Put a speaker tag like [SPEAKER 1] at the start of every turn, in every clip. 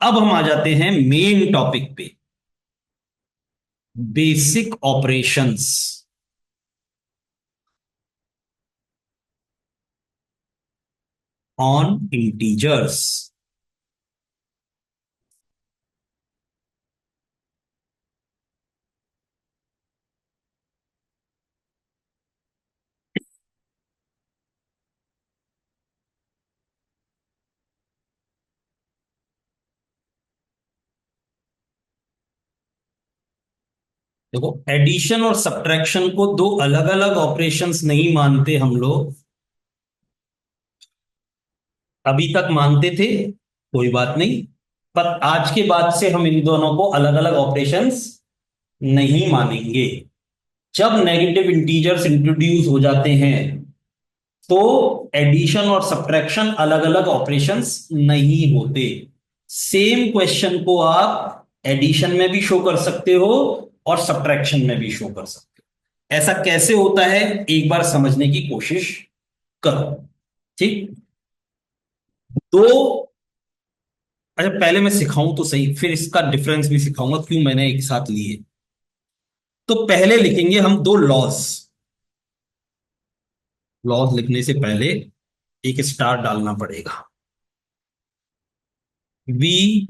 [SPEAKER 1] अब हम आ जाते हैं मेन टॉपिक पे। Basic operations on integers. देखो, एडिशन और सब्ट्रैक्शन को दो अलग अलग ऑपरेशंस नहीं मानते हम लोग। अभी तक मानते थे, कोई बात नहीं। पर आज के बाद से हम इन दोनों को अलग अलग ऑपरेशंस नहीं मानेंगे। जब नेगेटिव इंटीजर्स इंट्रोड्यूस हो जाते हैं तो एडिशन और सब्ट्रैक्शन अलग अलग ऑपरेशंस नहीं होते। सेम क्वेश्चन को आप एडिशन में भी शो कर सकते हो और सब्ट्रैक्शन में भी शो कर सकते हो। ऐसा कैसे होता है, एक बार समझने की कोशिश करो। ठीक। तो अच्छा, पहले मैं सिखाऊं तो सही, फिर इसका डिफरेंस भी सिखाऊंगा क्यों मैंने एक साथ लिए। तो पहले लिखेंगे हम दो लॉज। लॉज लिखने से पहले एक स्टार डालना पड़ेगा। We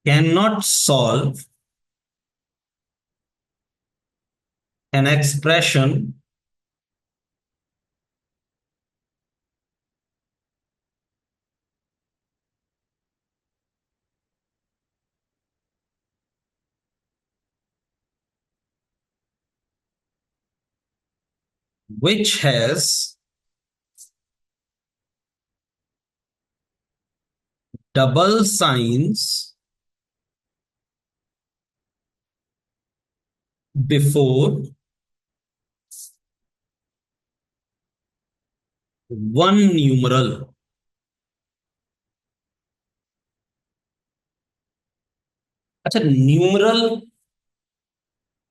[SPEAKER 1] can not solve an expression which has double signs before one numeral। अच्छा, न्यूमरल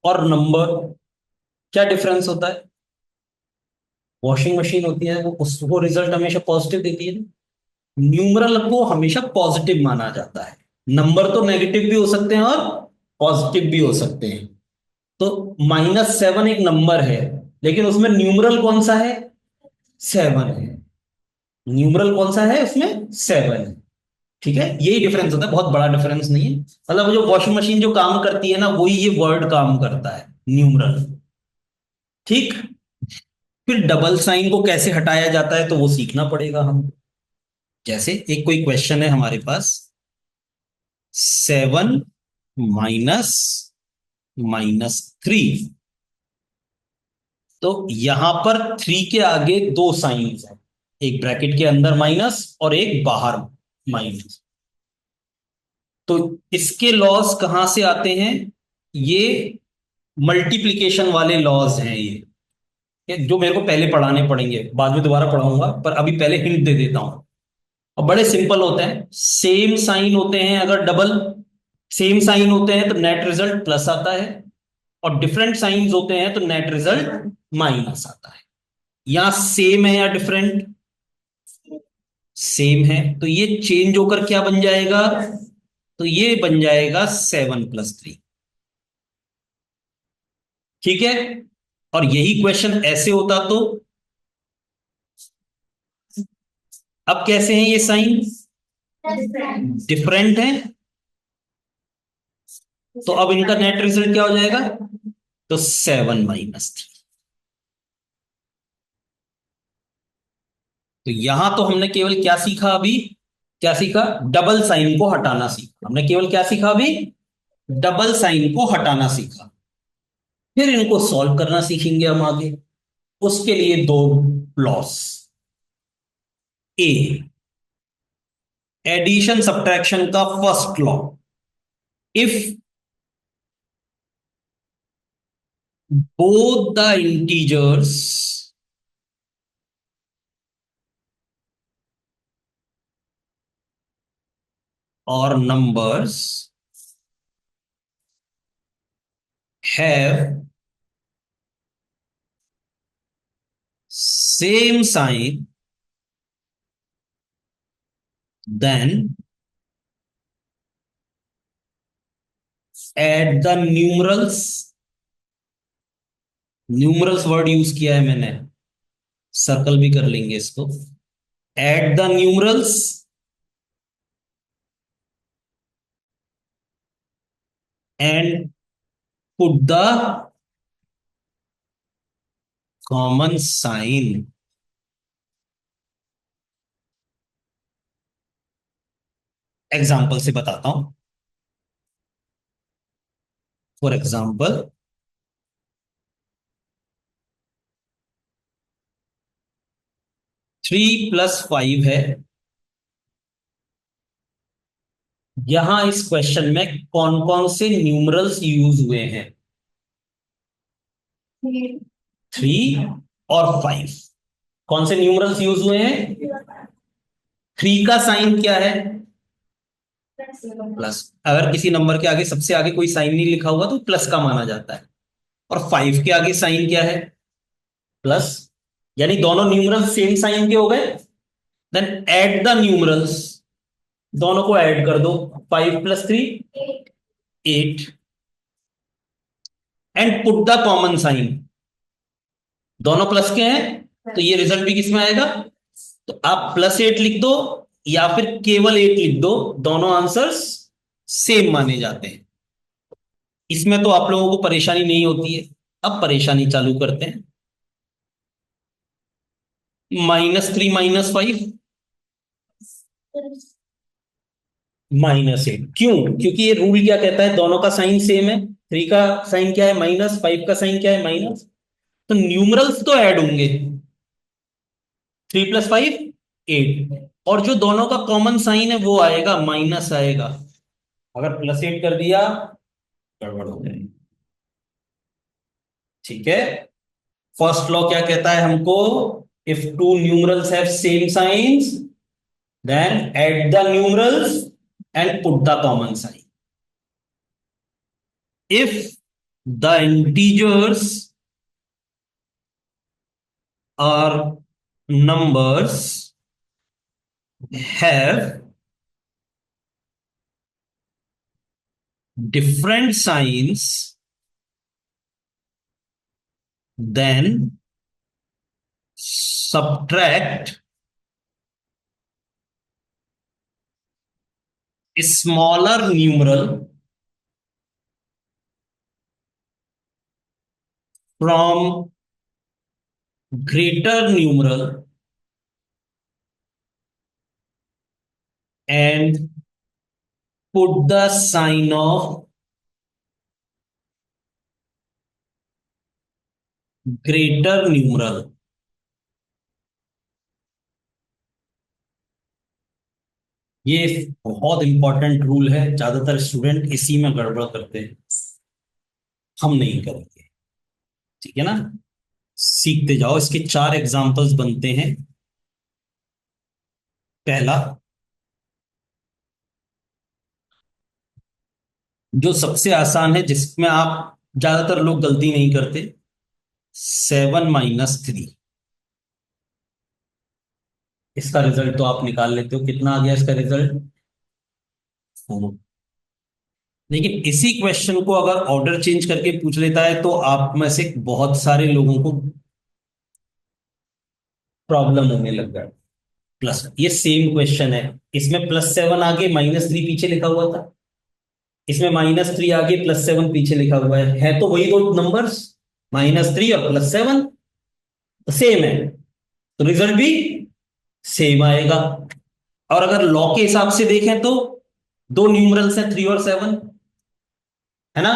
[SPEAKER 1] और नंबर क्या डिफरेंस होता है? वॉशिंग मशीन होती है, वो उसको रिजल्ट हमेशा पॉजिटिव देती है ना। न्यूमरल को हमेशा पॉजिटिव माना जाता है। नंबर तो नेगेटिव भी हो सकते हैं और पॉजिटिव भी हो सकते हैं। तो -7 एक नंबर है, लेकिन उसमें न्यूमरल कौन सा है? 7 है। न्यूमरल कौन सा है उसमें? 7 है। ठीक है, यही डिफरेंस होता है, बहुत बड़ा डिफरेंस नहीं है। मतलब जो वॉशिंग मशीन जो काम करती है ना, वही ये वर्ड काम करता है, न्यूमरल। ठीक। फिर डबल साइन को कैसे हटाया जाता है तो वो सीखना पड़ेगा हम। जैसे एक कोई क्वेश्चन है हमारे पास, 7 - -3। तो यहां पर 3 के आगे दो साइंस हैं, एक ब्रैकेट के अंदर माइनस और एक बाहर माइनस। तो इसके लॉज कहां से आते हैं? ये मल्टीप्लिकेशन वाले लॉज हैं ये जो मेरे को पहले पढ़ाने पड़ेंगे, बाद में दोबारा पढ़ाऊंगा, पर अभी पहले हिंट दे देता हूं। और बड़े सिंपल होते हैं। सेम साइन होते हैं अगर डबल, सेम साइन होते हैं तो नेट रिजल्ट प्लस आता है। और डिफरेंट साइंस होते हैं तो नेट रिजल्ट माइनस आता है। यहां सेम है या डिफरेंट? सेम है, तो ये चेंज होकर क्या बन जाएगा? तो ये बन जाएगा 7 + 3। ठीक है। और यही क्वेश्चन ऐसे होता तो? अब कैसे हैं ये साइन? डिफरेंट है। तो अब इनका नेट रिजल्ट क्या हो जाएगा? तो 7 - 3। तो यहां तो हमने केवल क्या सीखा अभी? क्या सीखा? डबल साइन को हटाना सीखा हमने। केवल क्या सीखा अभी? डबल साइन को हटाना सीखा। फिर इनको सॉल्व करना सीखेंगे हम आगे। उसके लिए दो लॉस। ए, एडिशन सब्ट्रैक्शन का first law. If both the integers or numbers have same sign, then add the numerals, numerals word use किया है मैंने, सर्कल भी कर लेंगे इसको, add the numerals and put the common sign. Example से बताता हूं। फॉर एग्जाम्पल, 3+5 है। यहां इस क्वेश्चन में कौन कौन से न्यूमरल्स यूज हुए हैं? 3 और 5। कौन से न्यूमरल्स यूज हुए हैं? 3 का साइन क्या है? प्लस। अगर किसी नंबर के आगे सबसे आगे कोई साइन नहीं लिखा हुआ तो प्लस का माना जाता है। और 5 के आगे साइन क्या है? प्लस। यानी दोनों न्यूमरल्स सेम साइन के हो गए। देन ऐड द न्यूमरल्स, दोनों को ऐड कर दो। 5 + 3 8। And put the common sign, दोनों प्लस के हैं तो ये रिजल्ट भी किसमें आएगा? तो आप +8 लिख दो या फिर केवल 8 लिख दो, दोनों आंसर्स सेम माने जाते हैं। इसमें तो आप लोगों को परेशानी नहीं होती है। अब परेशानी चालू करते हैं। -3 -5 -8, क्यों? क्योंकि ये रूल क्या कहता है? दोनों का साइन सेम है। 3 का साइन क्या है? माइनस। 5 का साइन क्या है? माइनस। तो न्यूमरल्स तो ऐड होंगे। 3 + 5 8। और जो दोनों का कॉमन साइन है वो आएगा माइनस आएगा। अगर +8 कर दिया गड़बड़ हो जाएगी। ठीक है। फर्स्ट लॉ क्या कहता है हमको? If two numerals have same signs then add the numerals and put the common sign. If the integers or numbers have different signs, then subtract a smaller numeral from greater numeral and put the sign of greater numeral. ये बहुत important rule है, ज्यादातर student इसी में गड़बड़ करते हैं। हम नहीं करेंगे। ठीक है ना? सीखते जाओ। इसके 4 एग्जाम्पल्स बनते हैं। पहला, जो सबसे आसान है, जिसमें आप ज्यादातर लोग गलती नहीं करते, 7 - 3। इसका रिजल्ट तो आप निकाल लेते हो, कितना आ गया इसका रिजल्ट? 4। लेकिन इसी क्वेश्चन को अगर ऑर्डर चेंज करके पूछ लेता है तो आप में से बहुत सारे लोगों को प्रॉब्लम होने लग गया। प्लस, ये सेम क्वेश्चन है। इसमें +7 आगे -3 पीछे लिखा हुआ था। इसमें -3 आगे +7 पीछे लिखा हुआ है तो वही दो नंबर्स, -3 और +7 तो सेम है, तो रिजल्ट भी सेम आएगा। और अगर लॉ के हिसाब से देखें तो दो न्यूमरल्स हैं 3 और 7, है ना?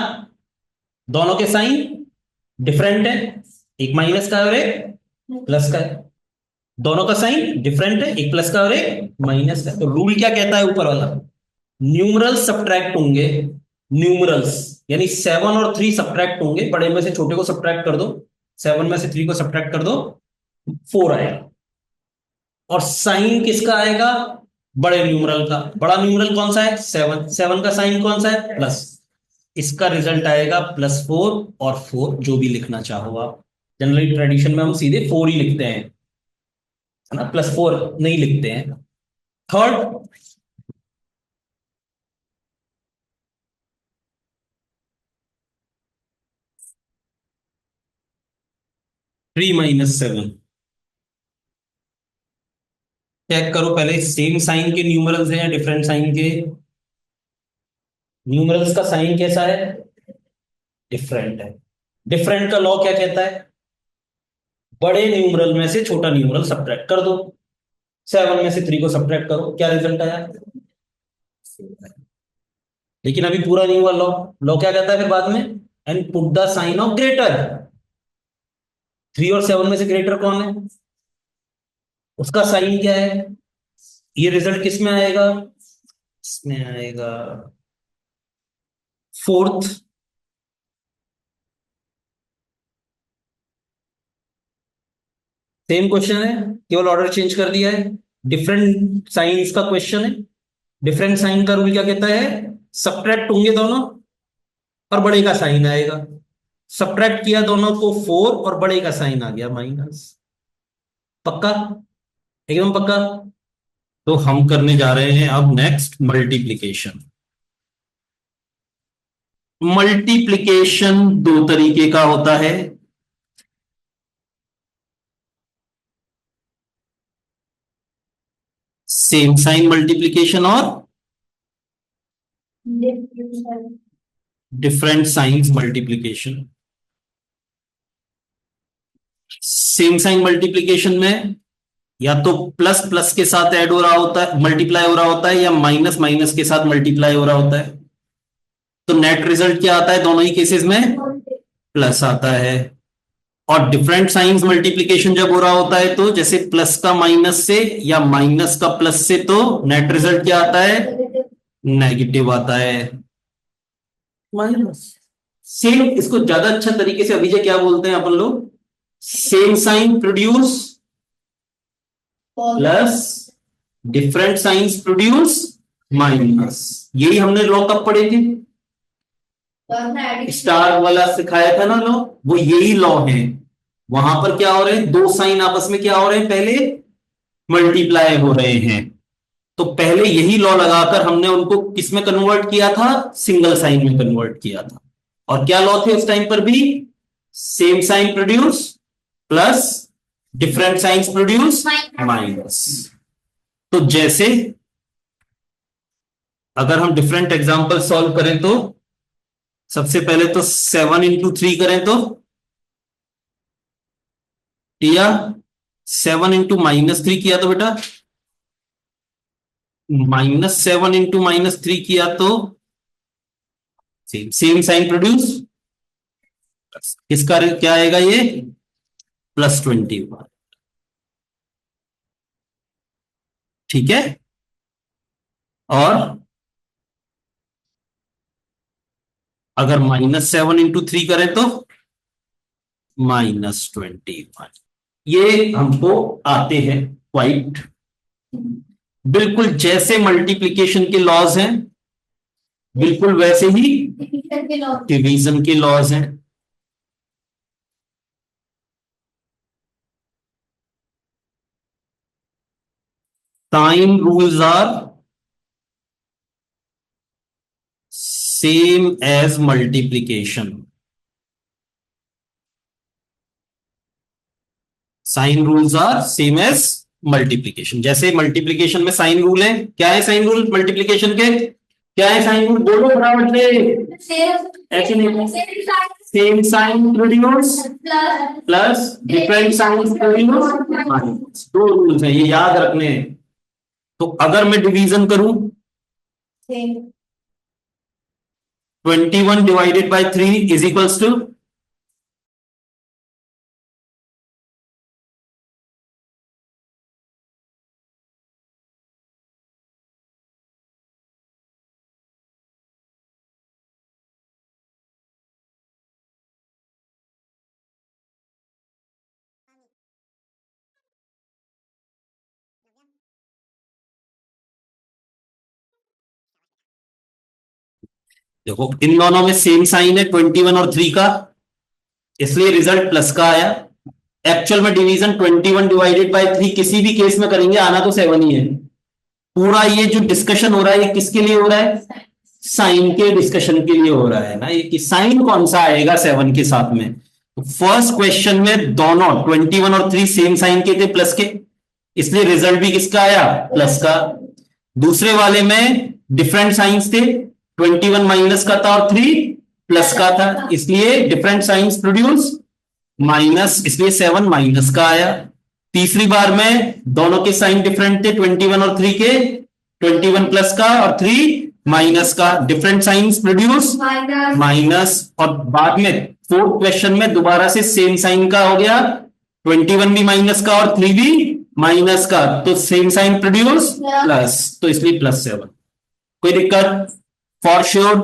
[SPEAKER 1] दोनों के साइन डिफरेंट है, एक माइनस का है और एक प्लस का है। दोनों का साइन डिफरेंट है, एक प्लस का और एक माइनस का। तो रूल क्या कहता है ऊपर वाला? न्यूमरल्स सब्ट्रैक्ट होंगे। न्यूमरल्स यानी 7 और 3 सब्ट्रैक्ट होंगे, बड़े में से छोटे को सब्ट्रैक्ट कर दो, 7 में से 3 को सब्ट्रैक्ट कर दो, 4 आएगा। और साइन किसका आएगा? बड़े न्यूमरल का। बड़ा न्यूमरल कौन सा है? 7। 7 का साइन कौन सा है? प्लस। इसका रिजल्ट आएगा +4 और 4, जो भी लिखना चाहो आप। जनरली ट्रेडिशन में हम सीधे 4 ही लिखते हैं, है ना? +4 नहीं लिखते हैं। थर्ड, 3 - 7। चेक करो पहले, सेम साइन के न्यूमरल्स हैं या डिफरेंट साइन के? न्यूमरल्स का साइन कैसा है? डिफरेंट है। डिफरेंट का लॉ क्या कहता है? बड़े न्यूमरल में से छोटा न्यूमरल सब्ट्रैक्ट कर दो। 7 में से 3 को सब्ट्रैक्ट करो, क्या रिजल्ट आया? लेकिन अभी पूरा नहीं हुआ लॉ। लॉ क्या कहता है फिर बाद में? And put the sign of greater. 3 और 7 में से ग्रेटर कौन है? उसका साइन क्या है? ये रिजल्ट किस में आएगा? इसमें आएगा फोर्थ। सेम क्वेश्चन है, केवल ऑर्डर चेंज कर दिया है। डिफरेंट साइंस का क्वेश्चन है। डिफरेंट साइन का रूल क्या कहता है? सब्ट्रैक्ट होंगे दोनों और बड़े का साइन आएगा। सब्ट्रैक्ट किया दोनों को 4 और बड़े का साइन आ गया माइनस। पक्का? एकदम पक्का। तो हम करने जा रहे हैं अब नेक्स्ट मल्टीप्लीकेशन। मल्टीप्लीकेशन दो तरीके का होता है। सेम साइन मल्टीप्लीकेशन और different signs multiplication. Same sign multiplication में या तो प्लस प्लस के साथ ऐड हो रहा होता है, मल्टीप्लाई हो रहा होता है, या माइनस माइनस के साथ मल्टीप्लाई हो रहा होता है। तो नेट रिजल्ट क्या आता है दोनों ही केसेस में? प्लस आता है। और डिफरेंट साइंस मल्टीप्लीकेशन जब हो रहा होता है तो जैसे प्लस का माइनस से या माइनस का प्लस से, तो नेट रिजल्ट क्या आता है? नेगेटिव आता है। माइनस। सेम, इसको ज्यादा अच्छा तरीके से अभी क्या बोलते हैं अपन लोग? Same sign produce plus different signs produce minus. यही हमने लॉ कब पढ़े थे? स्टार वाला सिखाया था ना लॉ, वो यही लॉ है। वहां पर क्या हो रहे हैं? दो साइन आपस में क्या हो रहे हैं? पहले मल्टीप्लाई हो रहे हैं। तो पहले यही लॉ लगाकर हमने उनको किस में कन्वर्ट किया था? सिंगल साइन में कन्वर्ट किया था। और क्या लॉ थे उस टाइम पर भी? Same sign produce plus different signs produce minus. तो जैसे अगर हम डिफरेंट एग्जांपल सॉल्व करें तो सबसे पहले तो 7 × 3 करें तो, या 7 × -3 किया तो बेटा, -7 × -3 किया तो सेम सेम साइन प्रोड्यूस। इसका क्या आएगा? ये +21। ठीक है। और अगर -7 × 3 करें तो -21। ये हमको आते हैं क्वाइट, बिल्कुल जैसे मल्टीप्लिकेशन के लॉज हैं बिल्कुल वैसे ही डिवीजन के लॉज हैं। Sign rules are same as multiplication. Sign rules are same as multiplication. जैसे मल्टीप्लिकेशन में साइन रूल है, क्या है साइन रूल मल्टीप्लिकेशन के? क्या है साइन रूल? बोलो बराबर से। ऐसे नहीं, same sign produce plus different sign produce minus. दो रूल्स हैं, ये याद रखने हैं। तो अगर मैं डिवीजन करूं, 21 ÷ 3 इज इक्वल्स टू, देखो इन दोनों में सेम साइन है 21 और 3 का, इसलिए रिजल्ट प्लस का आया। एक्चुअल में डिवीजन 21 ÷ 3 किसी भी केस में करेंगे आना तो 7 ही है। पूरा ये जो डिस्कशन हो रहा है ये किसके लिए हो रहा है? साइन के डिस्कशन के लिए हो रहा है ना ये, कि साइन कौन सा आएगा 7 के साथ में। फर्स्ट क्वेश्चन में दोनों 21 और 3 सेम साइन के थे, प्लस के, इसलिए रिजल्ट भी किसका आया? प्लस का। दूसरे वाले में डिफरेंट साइंस थे, 21 माइनस का था और 3 प्लस का था, इसलिए डिफरेंट साइंस प्रोड्यूस माइनस, इसलिए 7 माइनस का आया। तीसरी बार में दोनों के साइन डिफरेंट थे, 21 और 3 के, 21 प्लस का और 3 माइनस का, डिफरेंट साइंस प्रोड्यूस माइनस। और बाद में फोर्थ क्वेश्चन में दोबारा से सेम साइन का हो गया, 21 भी माइनस का और 3 भी माइनस का, तो सेम साइन प्रोड्यूस प्लस, तो इसलिए +7। कोई दिक्कत? For sure